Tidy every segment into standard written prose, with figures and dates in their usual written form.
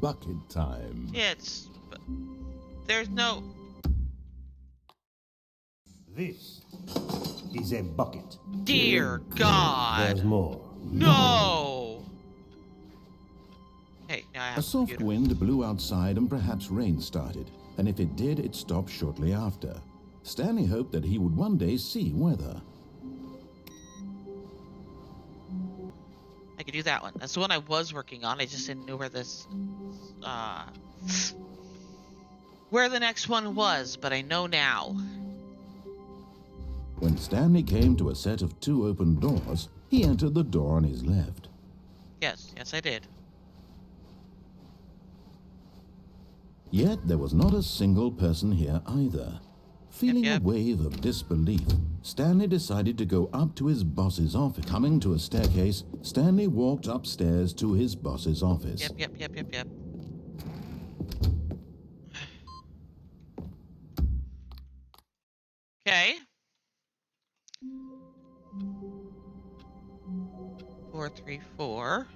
bucket time. It's... There's no... This is a bucket. Dear God! There's more. No! Hey, now I have A soft wind blew outside and perhaps rain started, and if it did, it stopped shortly after. Stanley hoped that he would one day see weather. I could do that one. That's the one I was working on. I just didn't know where this... where the next one was, but I know now. When Stanley came to a set of 2 open doors, he entered the door on his left. Yes, I did. Yet there was not a single person here either. Feeling Yep. a wave of disbelief, Stanley decided to go up to his boss's office. Coming to a staircase, Stanley walked upstairs to his boss's office. Yep. Okay. 434.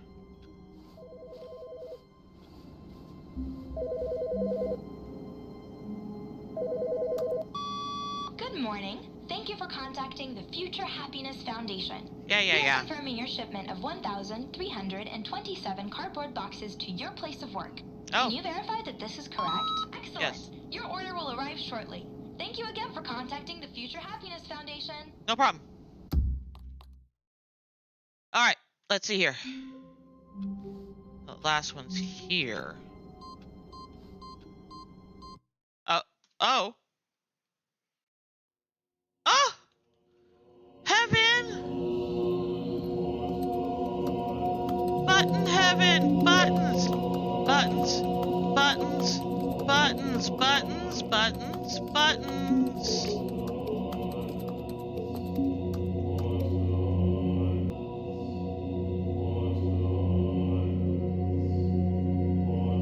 Good morning. Thank you for contacting the Future Happiness Foundation. Yeah. We are confirming your shipment of 1,327 cardboard boxes to your place of work. Oh. Can you verify that this is correct? Excellent. Yes. Your order will arrive shortly. Thank you again for contacting the Future Happiness Foundation. No problem. Alright, let's see here. The last one's here. Oh! Heaven! Button heaven! Buttons!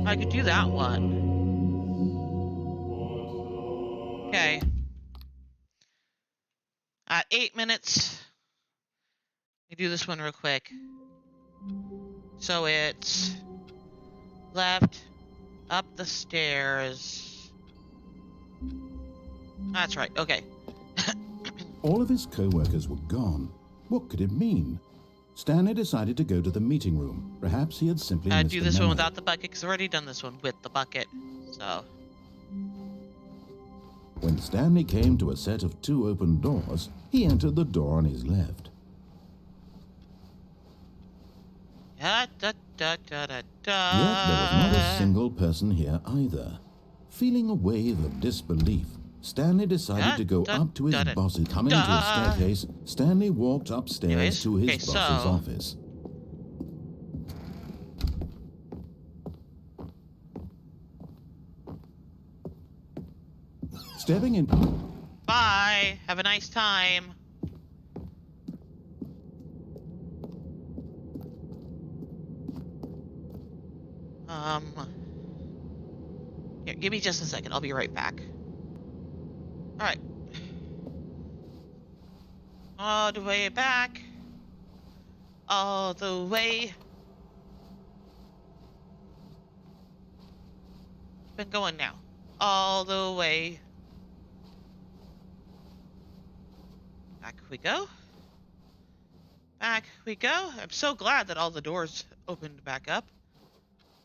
I could do that one. Okay. At 8 minutes. Let me do this one real quick. So it's left, up the stairs. That's right, okay. All of his co-workers were gone. What could it mean? Stanley decided to go to the meeting room. Perhaps he had simply I'd missed do a this one memo. without the bucket because I've already done this one with the bucket. So, When Stanley came to a set of 2 open doors, he entered the door on his left. da da da da da da. Yet there was not a single person here either. Feeling a wave of disbelief, Stanley decided to go up to his boss's. Coming to a staircase, Stanley walked upstairs Anyways, to his okay, boss's so- office. Stepping in. Bye. Have a nice time. Here, give me just a second. I'll be right back. All right. All the way back. All the way. Been going now. All the way. Back we go. Back we go. I'm so glad that all the doors opened back up.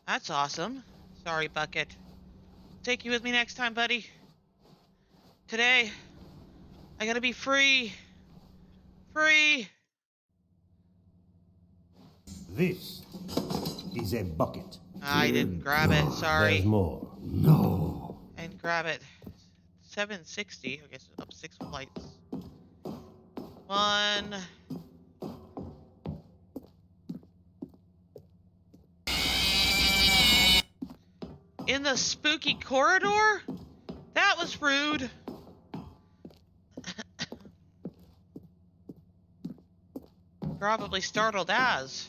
That's awesome. Sorry, Bucket. Take you with me next time, buddy. Today, I gotta be free. Free. This is a bucket. I didn't grab it. Sorry. There's more. No. I didn't grab it. 760. I guess up 6 flights. 1. In the spooky corridor? That was rude. Probably startled as.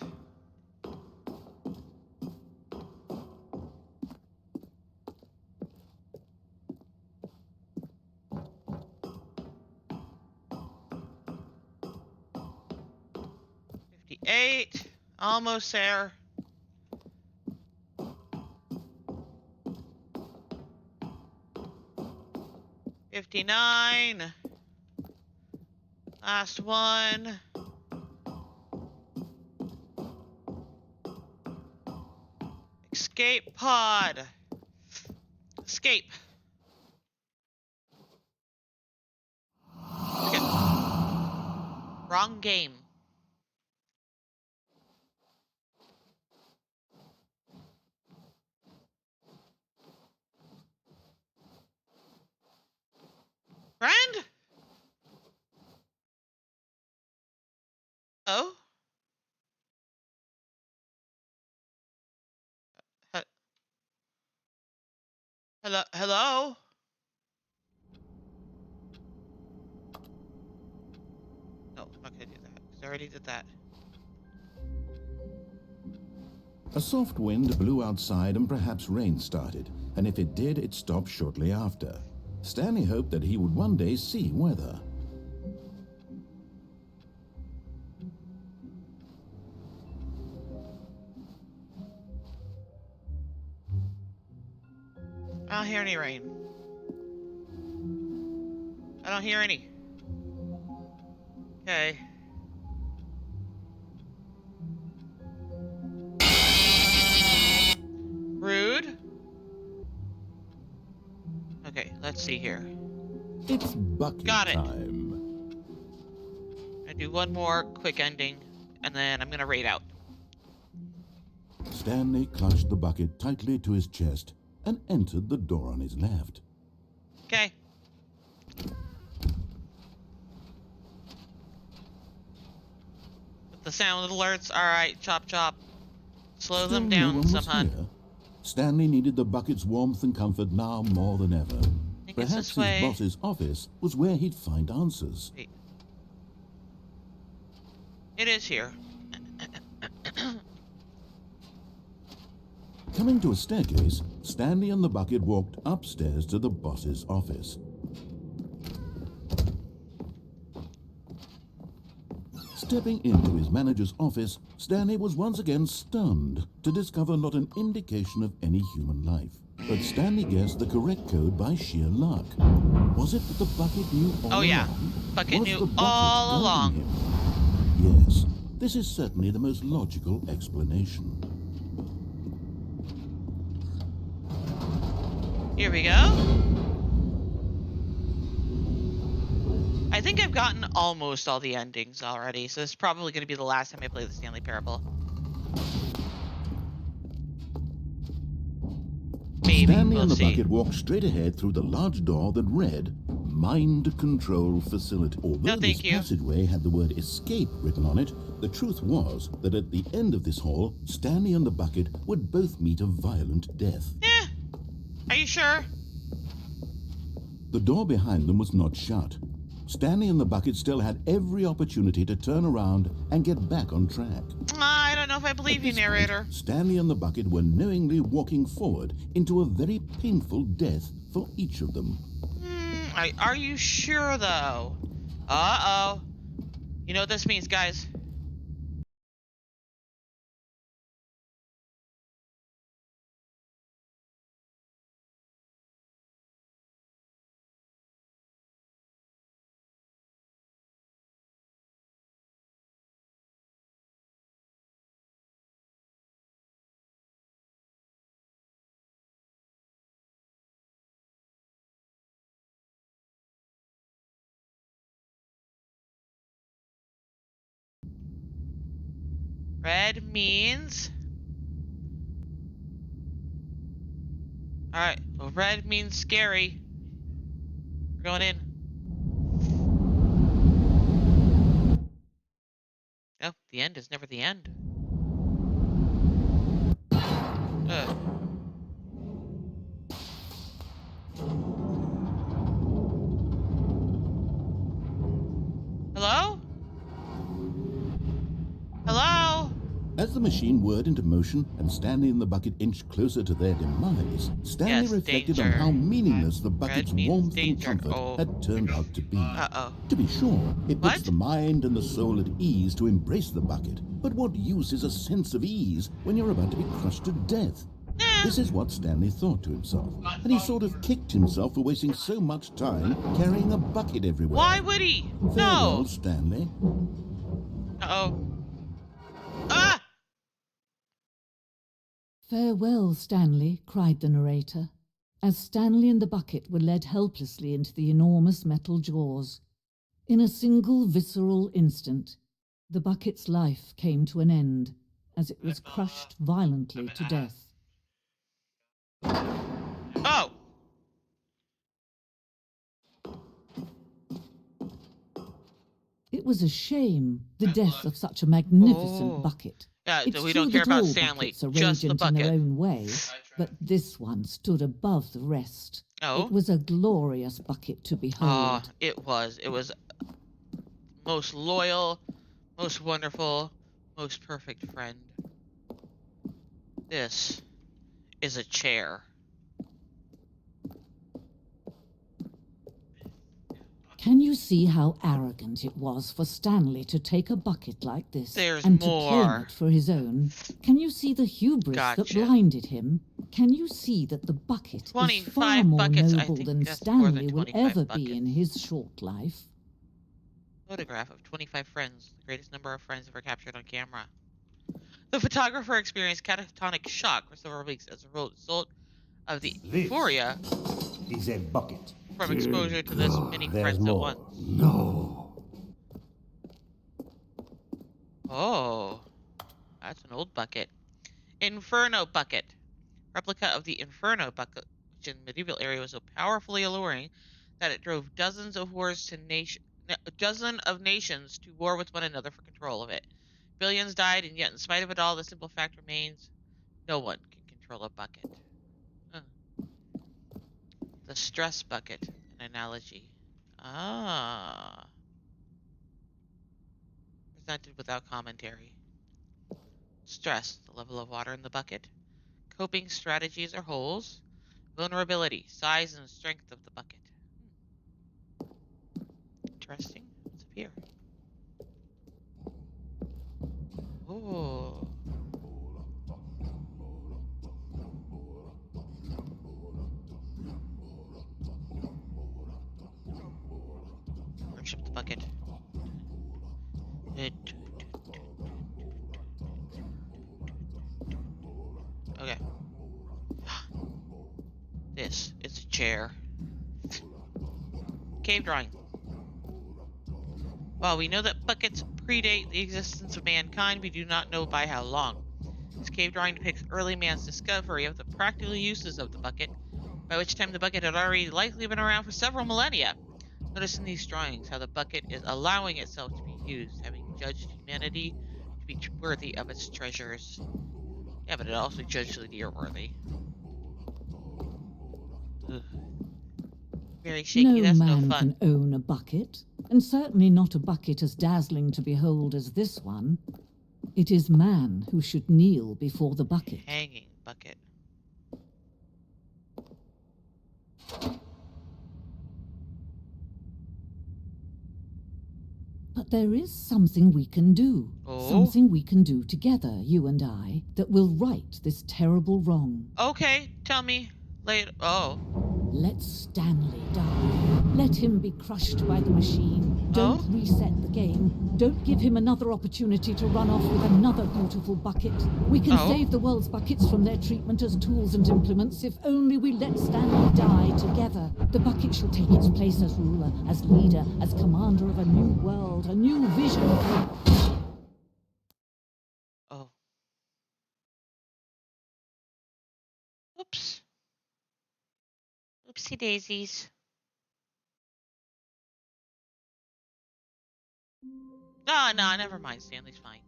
Almost there. 59. Last one. Escape pod. Escape. Okay. Wrong game. Friend? Oh? He- Hello? Hello? No, I'm not gonna do that, because I already did that. A soft wind blew outside and perhaps rain started, and if it did, it stopped shortly after. Stanley hoped that he would one day see weather. I don't hear any rain. I don't hear any. Okay. Rude. Okay, let's see here. It's bucket Got it. time. I do one more quick ending, and then I'm gonna raid out. Stanley clutched the bucket tightly to his chest and entered the door on his left. Okay. With the sound alerts, alright, chop chop. Slow them Still no down one was somehow. here. Stanley needed the bucket's warmth and comfort now more than ever. Think it's Perhaps this his way. boss's office was where he'd find answers. Wait. It is here. Coming to a staircase, Stanley and the bucket walked upstairs to the boss's office. Stepping into his manager's office, Stanley was once again stunned to discover not an indication of any human life. But Stanley guessed the correct code by sheer luck. Was it that the bucket knew all Oh, yeah. along? Bucket Was knew the bucket all guiding along. him? Yes, this is certainly the most logical explanation. Here we go. I think I've gotten almost all the endings already, so this is probably going to be the last time I play the Stanley Parable. Maybe, Stanley we'll and the see. bucket walked straight ahead through the large door that read Mind Control Facility. Although No, this thank you. passageway had the word escape written on it, the truth was that at the end of this hall, Stanley and the bucket would both meet a violent death. Eh, are you sure? The door behind them was not shut. Stanley and the bucket still had every opportunity to turn around and get back on track. I don't know if I believe At you, this point, narrator. Stanley and the bucket were knowingly walking forward into a very painful death for each of them. Are you sure, though? Uh-oh. You know what this means, guys? Red means... Alright, well, red means scary. We're going in. Oh, the end is never the end. Ugh. Hello? Hello? As the machine whirred into motion and Stanley and the bucket inched closer to their demise, Stanley Yes, reflected on danger. how meaningless the bucket's means warmth danger. and comfort Oh. had turned out to be. Uh-oh. To be sure, it puts What? the mind and the soul at ease to embrace the bucket. But what use is a sense of ease when you're about to be crushed to death? Eh, This is what Stanley thought to himself, and he sort of kicked himself for wasting so much time carrying a bucket everywhere. why would he? Farewell, No. Stanley. Uh-oh. Ah! "Farewell, Stanley," cried the narrator, as Stanley and the bucket were led helplessly into the enormous metal jaws. In a single visceral instant, the bucket's life came to an end as it was crushed violently to death. Oh! It was a shame, the death of such a magnificent Oh. bucket. Yeah, It's we true don't care that about all Stanley, buckets are just the radiant in their bucket. own way, but this one stood above the rest. Oh. It was a glorious bucket to behold. It was. It was most loyal, most wonderful, most perfect friend. This is a chair. Can you see how arrogant it was for Stanley to take a bucket like this There's and to more. claim it for his own? Can you see the hubris that Gotcha. blinded him? Can you see that the bucket is 25 far more buckets. I noble think than that's more than Stanley will 25 ever buckets. be in his short life? Photograph of 25 friends, the greatest number of friends ever captured on camera. The photographer experienced catatonic shock for several weeks as a result of the This euphoria is a bucket. from exposure to this many There's friends at more. once. No. Oh, that's an old bucket. Inferno bucket. Replica of the Inferno bucket, which in the medieval area was so powerfully alluring that it drove dozens of nations to war with one another for control of it. Billions died, and yet in spite of it all, the simple fact remains: no one can control a bucket. The stress bucket, an analogy. Presented without commentary. Stress, the level of water in the bucket. Coping strategies or holes. Vulnerability, size and strength of the bucket. Interesting. What's up here? Oh. Worship the bucket. Okay. This is a chair. Cave drawing. While we know that buckets predate the existence of mankind, we do not know by how long. This cave drawing depicts early man's discovery of the practical uses of the bucket, by which time the bucket had already likely been around for several millennia. Notice in these drawings how the bucket is allowing itself to be used, having judged humanity to be worthy of its treasures. Yeah, but it also judged the deer worthy. Ugh. Very shaky, No that's no man fun. can own a bucket, and certainly not a bucket as dazzling to behold as this one. It is man who should kneel before the bucket. Hanging bucket. But there is something we can do. Oh? Something we can do together, you and I, that will right this terrible wrong. Okay, tell me later. Oh. Let Stanley die. Let him be crushed by the machine. Don't Oh? reset the game. Don't give him another opportunity to run off with another beautiful bucket. We can Oh? save the world's buckets from their treatment as tools and implements if only we let Stanley die together. The bucket shall take its place as ruler, as leader, as commander of a new world, a new vision. Oh. Oops. Oopsie daisies. Ah, no, never mind. Stanley's fine.